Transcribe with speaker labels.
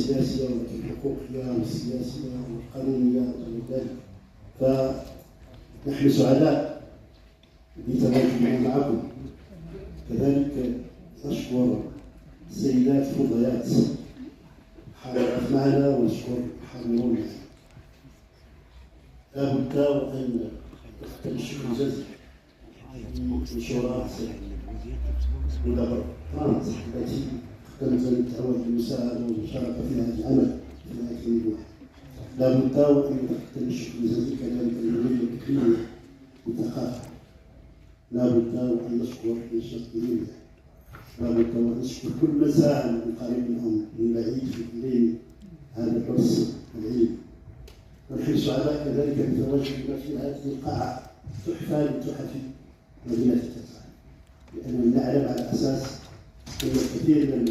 Speaker 1: السياسية والحقوقية والسياسية والقانونية وغير ذلك. فنحن سعداء بتواجدنا معكم. كذلك نشكر السيدات الفضيات حاضرات معنا ونشكر الحاضرون معنا. لا بد وأن نقدم الشكر الجزيل لمنشورات مدبر فرنسا التي قدمت التعاون بالمساعدة والمشاركة في هذا العمل في هذه المجموعة. لا بد وأن نقدم الشكر الجزيل كذلك للجمعية الفكرية والثقافة. لا بد وأن نشكر المشاركين. لا بد وأن نشكر كل من ساهم من قريب منهم من بعيد في تنظيم هذا الحرص العلمي. ونحن سعداء كذلك بتواجدنا في هذه القاعة تحفة من تحف مدينة التاسعة، لأننا نعلم على أساس أن الكثير